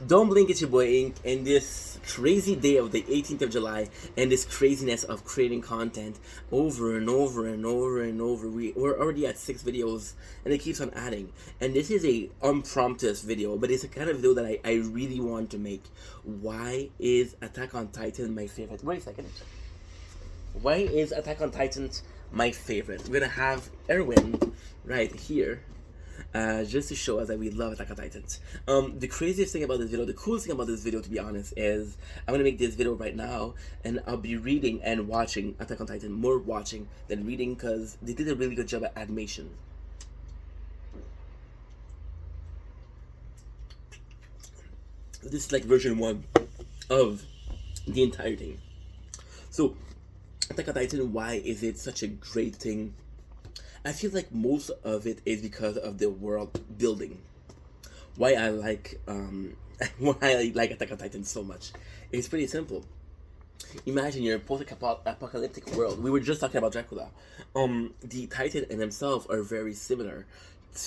Don't blink, it's your boy Ink, and this crazy day of the 18th of July, and this craziness of creating content over and over and over and over. We're already at 6 videos, and it keeps on adding. And this is a unprompted video, but it's a kind of video that I really want to make. Why is Attack on Titan my favorite? Wait a second. Why is Attack on Titan my favorite? We're gonna have Erwin right here. Just to show us that we love Attack on Titans. The craziest thing about this video, the coolest thing about this video, to be honest, is I'm gonna make this video right now, and I'll be reading and watching Attack on Titan, more watching than reading, because they did a really good job at animation. This is like version 1 of the entire thing. So, Attack on Titan, why is it such a great thing? I feel like most of it is because of the world building. Why I like Attack on Titan so much. It's pretty simple. Imagine you're in a post-apocalyptic world. We were just talking about Dracula. The Titan and themselves are very similar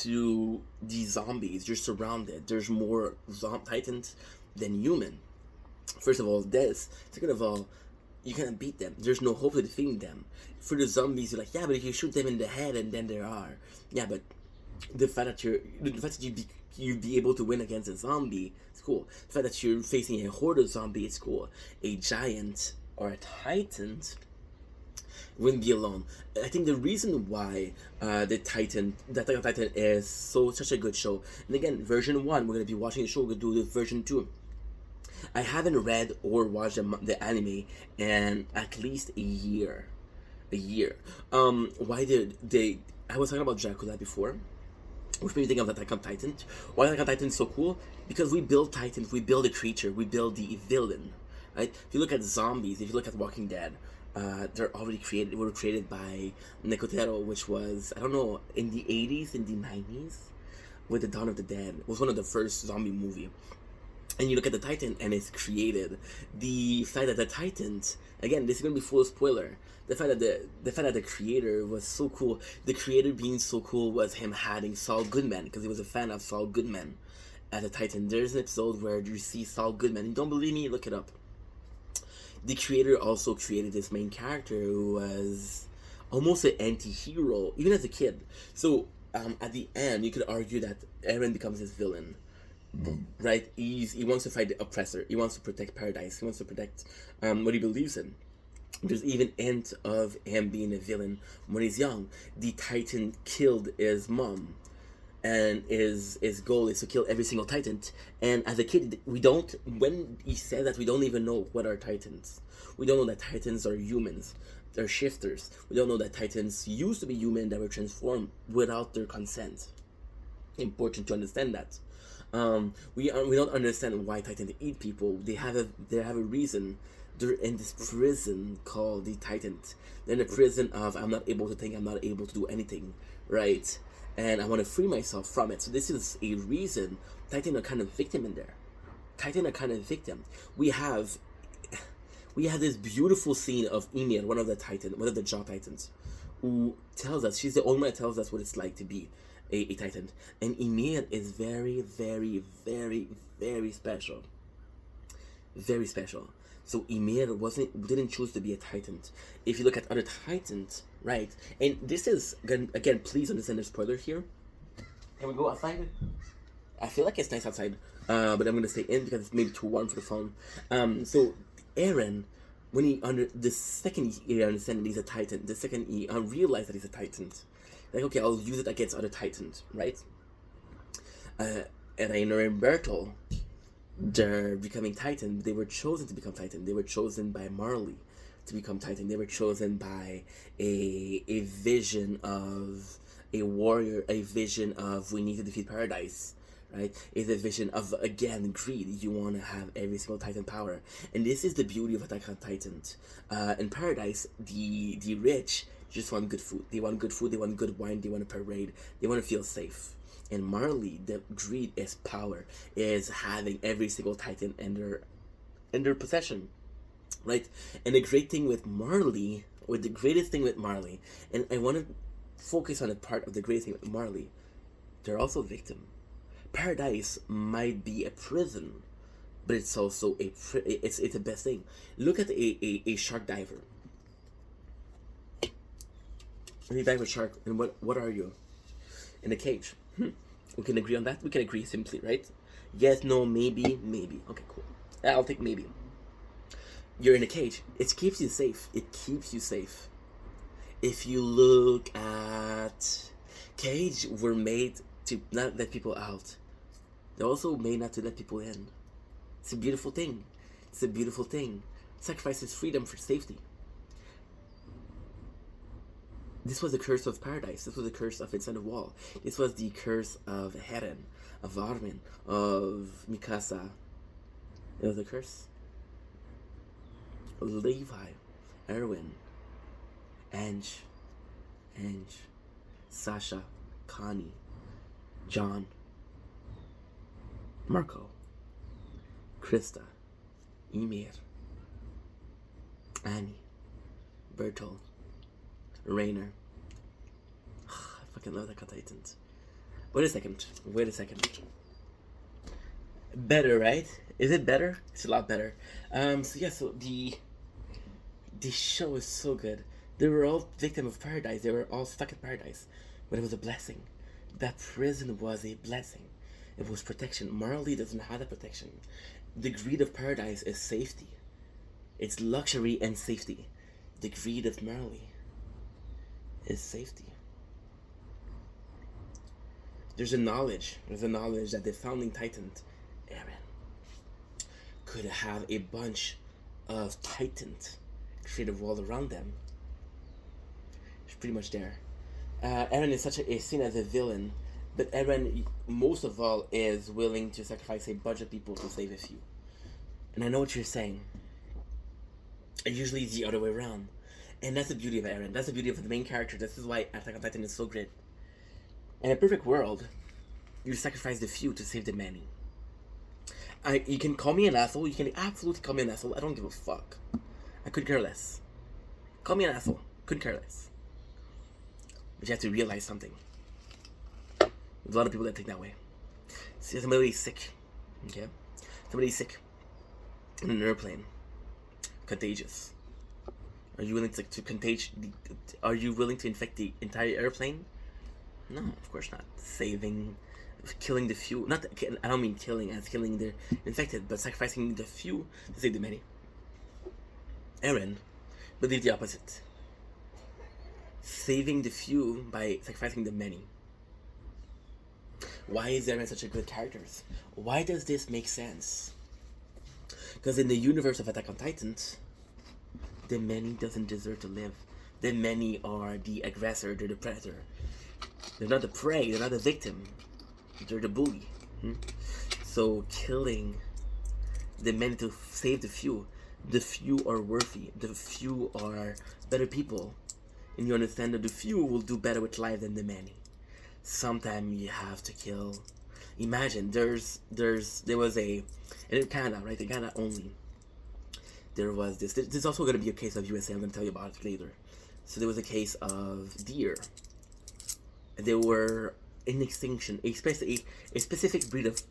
to the zombies. You're surrounded. There's more Titans than human. First of all, this. Second of all, you can't beat them. There's no hope of defeating them. For the zombies, you're like, yeah, but if you shoot them in the head, and then there are. Yeah, but the fact that you'd be able to win against a zombie, it's cool. The fact that you're facing a horde of zombies, it's cool. A giant or a titan wouldn't be alone. I think the reason why the Attack on Titan is such a good show. And again, version 1, we're gonna be watching the show. We're gonna do the version 2. I haven't read or watched the anime in at least a year. Why did they? I was talking about Dracula before, which made me think of Attack on Titan. Why Attack on Titan is so cool? Because we build Titans, we build a creature, we build the villain. Right? If you look at zombies, if you look at Walking Dead, they're already created. Were created by Nicotero, which was, I don't know, in the 80s, in the 90s, with the Dawn of the Dead. It was one of the first zombie movie. And you look at the Titan, and it's created. The fact that the Titans, again, this is gonna be full of spoiler. The fact that the creator was so cool. The creator being so cool was him having Saul Goodman, because he was a fan of Saul Goodman as a Titan. There's an episode where you see Saul Goodman. You don't believe me? Look it up. The creator also created this main character who was almost an anti-hero, even as a kid. So at the end, you could argue that Eren becomes his villain. Right? He wants to fight the oppressor. He wants to protect paradise. He wants to protect what he believes in. There's even hint of him being a villain when he's young. The Titan killed his mom, and his goal is to kill every single Titan. And as a kid, we don't. When he said that, we don't even know what are Titans. We don't know that Titans are humans. They're shifters. We don't know that Titans used to be human that were transformed without their consent. Important to understand that. We don't understand why Titans eat people. They have a reason. They're in this prison called the Titans. They're in a prison of, I'm not able to think, I'm not able to do anything, right? And I want to free myself from it. So this is a reason. Titans are kind of victim in there. Titans are kind of victim. We have this beautiful scene of Ymir, one of the Jaw Titans, who tells us, she's the only one that tells us what it's like to be a Titan. And Ymir is very, very, very, very special. Very special. So Ymir didn't choose to be a Titan. If you look at other Titans, right? And this is, again, please understand the spoiler here. Can we go outside? I feel like it's nice outside, but I'm gonna stay in because it's maybe too warm for the phone. So Eren, when the second he understands he's a Titan, the second he realized that he's a Titan, like, okay, I'll use it against other Titans, right? And Reiner and Bertolt, they're becoming Titan. They were chosen to become Titan. They were chosen by Marley to become Titan. They were chosen by a vision of a warrior, a vision of, we need to defeat paradise, right? It's a vision of, again, greed. You want to have every single Titan power. And this is the beauty of Attack on Titan. In paradise, the rich just want good food. They want good food, they want good wine, they want a parade, they want to feel safe. And Marley, the greed is power, is having every single Titan in their possession, right? And the greatest thing with Marley, and I want to focus on a part of the greatest thing with Marley, they're also victim. Paradise might be a prison, but it's also it's the best thing. Look at a shark diver. When you dive with a shark, and what are you? In a cage. We can agree on that. We can agree simply, right? Yes, no, maybe, maybe. Okay, cool. I'll take maybe. You're in a cage. It keeps you safe. It keeps you safe. If you look at cage, were made to not let people out. They're also made not to let people in. It's a beautiful thing. It's a beautiful thing. Sacrifices freedom for safety. This was the curse of paradise. This was the curse of Inside the Wall. This was the curse of Heren, of Armin, of Mikasa. It was the curse. Levi, Erwin, Ange, Sasha, Connie, John, Marco, Krista, Ymir, Annie, Bertolt, Rainer. I fucking love that Titans. Wait a second. Better, right? Is it better? It's a lot better. So the show is so good. They were all victim of paradise. They were all stuck in paradise, but it was a blessing. That prison was a blessing. It was protection. Marley doesn't have that protection. The greed of paradise is safety. It's luxury and safety. The greed of Marley is safety. There's a knowledge that the founding titan, Eren, could have a bunch of titans create a world around them. It's pretty much there. Eren is seen as a villain, but Eren, most of all, is willing to sacrifice a bunch of people to save a few. And I know what you're saying. Usually it's the other way around. And that's the beauty of Eren. That's the beauty of the main character. This is why Attack on Titan is so great. In a perfect world, you sacrifice the few to save the many. You can call me an asshole. You can absolutely call me an asshole. I don't give a fuck. I could care less. Call me an asshole. Couldn't care less. But you have to realize something. There's a lot of people that think that way. See, somebody's sick. Okay? Somebody's sick. In an airplane. Contagious. Are you willing to contage? Are you willing to infect the entire airplane? No, of course not. Killing the few. Not. I don't mean killing as killing the infected, but sacrificing the few to save the many. Eren believed the opposite. Saving the few by sacrificing the many. Why is Eren such a good character? Why does this make sense? Because in the universe of Attack on Titans, the many doesn't deserve to live. The many are the aggressor, they're the predator. They're not the prey, they're not the victim. They're the bully. So killing the many to save the few are worthy. The few are better people. And you understand that the few will do better with life than the many. Sometimes you have to kill. Imagine there was a, in Canada, right? In Canada only. There was this is also going to be a case of USA. I'm going to tell you about it later. So there was a case of deer. They were in extinction. A specific breed of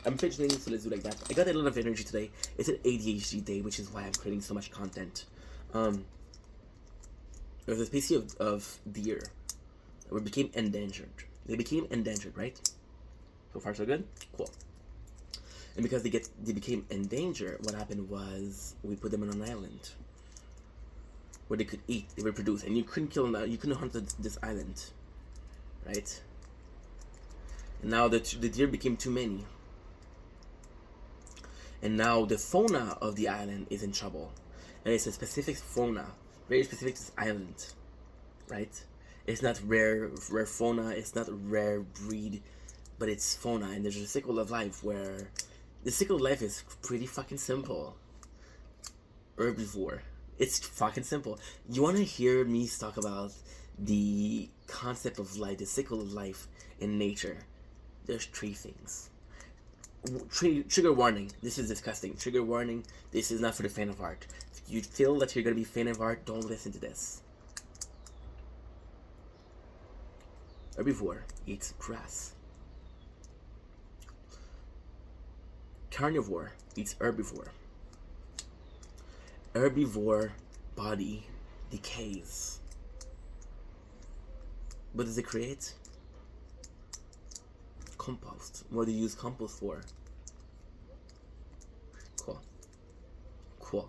I'm fidgeting, so let's do like that. I got a lot of energy today. It's an ADHD day, which is why I'm creating so much content. There was a species of deer that became endangered. They became endangered, right? So far so good? Cool. And because they became endangered, what happened was we put them on an island where they could eat, they reproduce, and you couldn't kill them. You couldn't hunt this island, right? And now the deer became too many, and now the fauna of the island is in trouble, and it's a specific fauna, very specific to this island, right? It's not rare fauna. It's not rare breed, but it's fauna, and there's a cycle of life where the cycle of life is pretty fucking simple. Herbivore. It's fucking simple. You want to hear me talk about the concept of life, the cycle of life in nature? There's three things. Trigger warning. This is disgusting. Trigger warning. This is not for the faint of heart. If you feel that you're going to be faint of heart, don't listen to this. Herbivore eats grass. carnivore eats herbivore. Herbivore body decays. What does it create? Compost. What do you use compost for? Cool. Cool.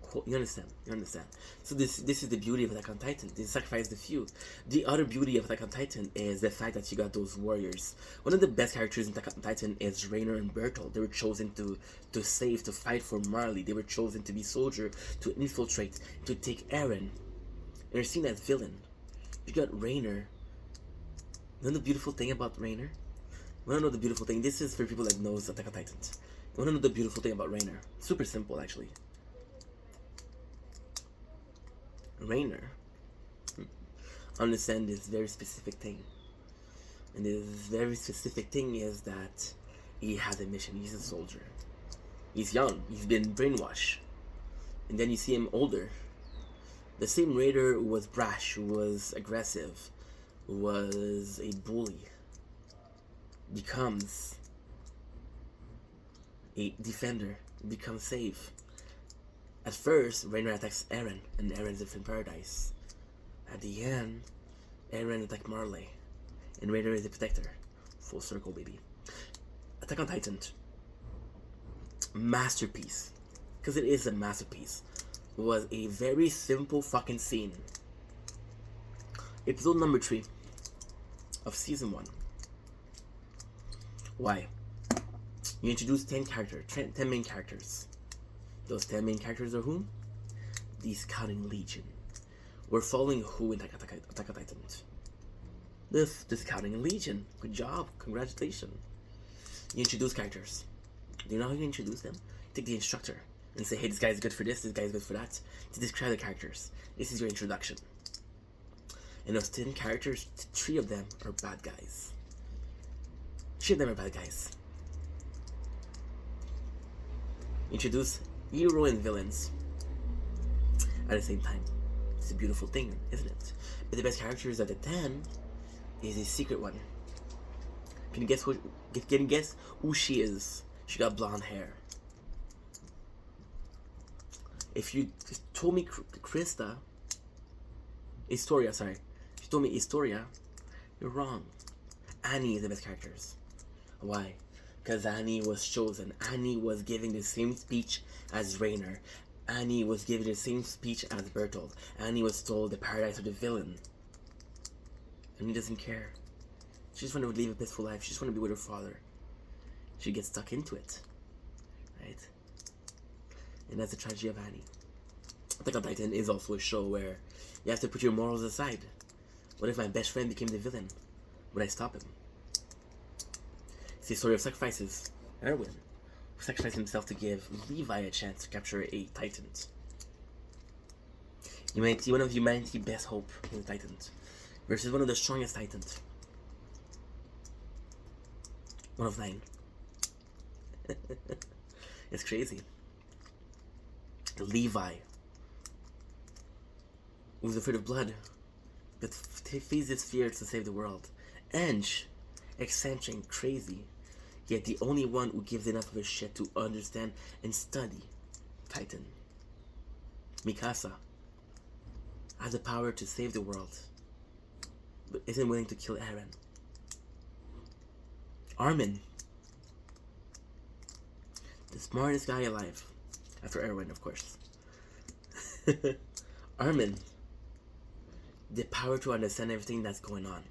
Cool. You understand? You understand? So this is the beauty of Attack on Titan. They sacrifice the few. The other beauty of Attack on Titan is the fact that you got those warriors. One of the best characters in Attack on Titan is Reiner and Bertolt. They were chosen to save, to fight for Marley. They were chosen to be soldier, to infiltrate, to take Eren. And you're seeing that villain. You got Reiner. You know the beautiful thing about Reiner? You wanna know the beautiful thing? This is for people that knows Attack on Titan. You wanna know the beautiful thing about Reiner? Super simple, actually. Reiner understand this very specific thing, and this very specific thing is that he has a mission. He's a soldier. He's young. He's been brainwashed, and then you see him older. The same Raider who was brash, who was aggressive, who was a bully, becomes a defender, becomes safe. At first, Reiner attacks Eren, and Eren's in paradise. At the end, Eren attacks Marley, and Reiner is the protector. Full circle, baby. Attack on Titan. Masterpiece. Because it is a masterpiece. Was a very simple fucking scene. Episode number 3 of season 1. Why? You introduce 10 characters, 10 main characters. Those 10 main characters are who? The Scouting Legion. We're following who in Attack on Titan? The Scouting Legion. Good job. Congratulations. You introduce characters. Do you know how you introduce them? Take the instructor and say, hey, this guy's good for this guy's good for that. To describe the characters. This is your introduction. And those 10 characters, 3 of them are bad guys. 3 of them are bad guys. Introduce hero and villains at the same time. It's a beautiful thing, isn't it? But the best characters at the 10 is a secret one. Can you guess who she is? She got blonde hair. If you told me Historia, sorry. If you told me Historia, you're wrong. Annie is the best characters. Why? Because Annie was chosen. Annie was giving the same speech as Reiner. Annie was giving the same speech as Bertolt. Annie was told the paradise of the villain. And he doesn't care. She just wanted to live a peaceful life. She just wanted to be with her father. She gets stuck into it. Right? And that's the tragedy of Annie. Attack on Titan is also a show where you have to put your morals aside. What if my best friend became the villain? Would I stop him? It's the story of sacrifices. Erwin, who sacrificed himself to give Levi a chance to capture a Titan. Humanity, one of humanity's best hope in the Titans, versus one of the strongest Titans. One of 9. It's crazy. Levi, who's afraid of blood, but feeds his fears to save the world. Ange, eccentric, crazy, yet the only one who gives enough of a shit to understand and study Titan. Mikasa has the power to save the world, but isn't willing to kill Eren. Armin, the smartest guy alive, after Erwin, of course. Armin, the power to understand everything that's going on,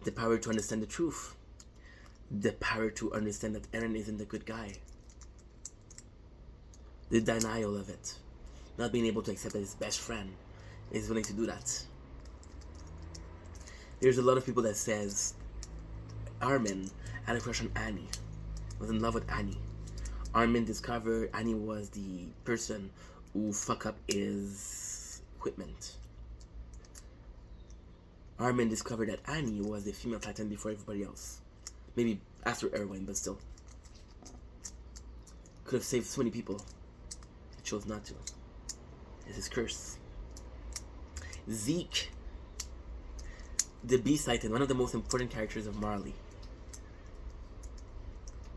the power to understand the truth, the power to understand that Eren isn't a good guy, the denial of it, not being able to accept that his best friend is willing to do that. There's a lot of people that says Armin had a crush on Annie, was in love with Annie. Armin discovered Annie was the person who fuck up his equipment. Armin discovered that Annie was the female Titan before everybody else. Maybe after Erwin, but still. Could have saved so many people. He chose not to. It's his curse. Zeke, the Beast Titan, one of the most important characters of Marley.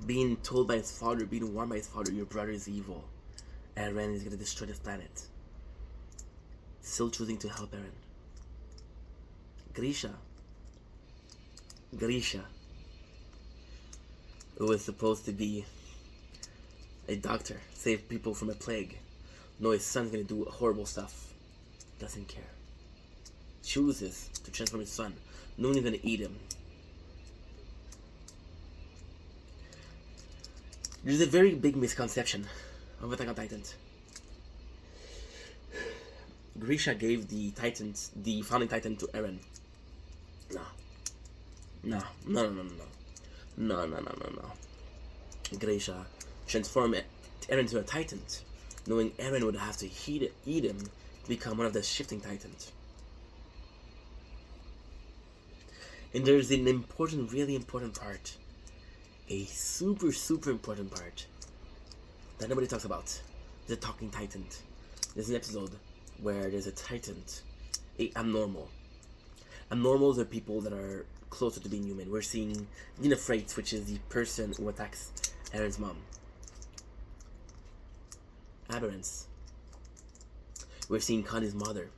being told by his father, being warned by his father, your brother is evil. Eren is gonna destroy this planet. Still choosing to help Eren. Grisha, who was supposed to be a doctor, save people from a plague. No, his son's gonna do horrible stuff. Doesn't care. Chooses to transform his son, knowing he's gonna eat him. There's a very big misconception of Attack on Titan. Grisha gave the founding Titan to Eren. No. Grisha transformed Eren into a Titan, knowing Eren would have to eat him to become one of the shifting Titans. And there's an important, really important part. A super, super important part that nobody talks about. The Talking Titan. There's an episode where there's a Titan, a abnormal. Abnormals are people that are closer to being human. We're seeing Nina Freight, which is the person who attacks Eren's mom. Aberrants. We're seeing Connie's mother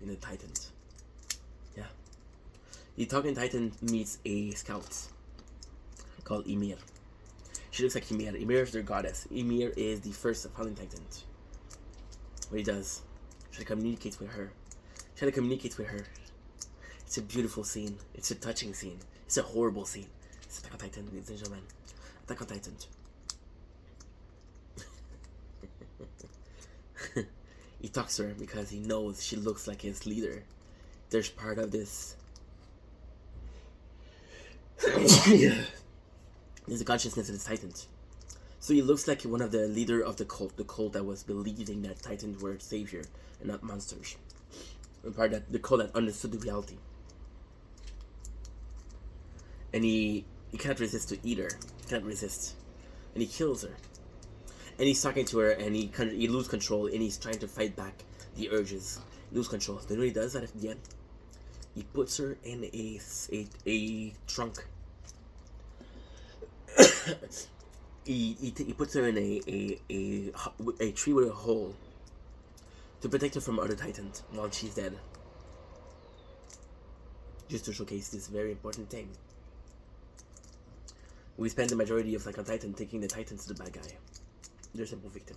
in the Titans. Yeah. The Talking Titan meets a scout called Ymir. She looks like Ymir. Ymir is their goddess. Ymir is the first founding Titan. What he does, try to communicate with her. It's a beautiful scene. It's a touching scene. It's a horrible scene. It's Attack on Titan, ladies and gentlemen. Attack on Titan. He talks to her because he knows she looks like his leader. There's part of this. There's a consciousness of the Titans. So he looks like one of the leader of the cult that was believing that Titans were savior and not monsters. And part of the cult that understood the reality. And he cannot resist to eat her. He cannot resist. And he kills her. And he's talking to her and he loses control and he's trying to fight back the urges. Lose control. Then what he does at the end, he puts her in a trunk. he puts her in a tree with a hole to protect her from other Titans while she's dead. Just to showcase this very important thing. We spend the majority of Attack on Titan taking the Titans to the bad guy. They're a simple victim.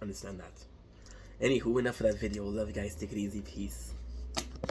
Understand that. Anywho, enough of that video. Love you guys. Take it easy. Peace.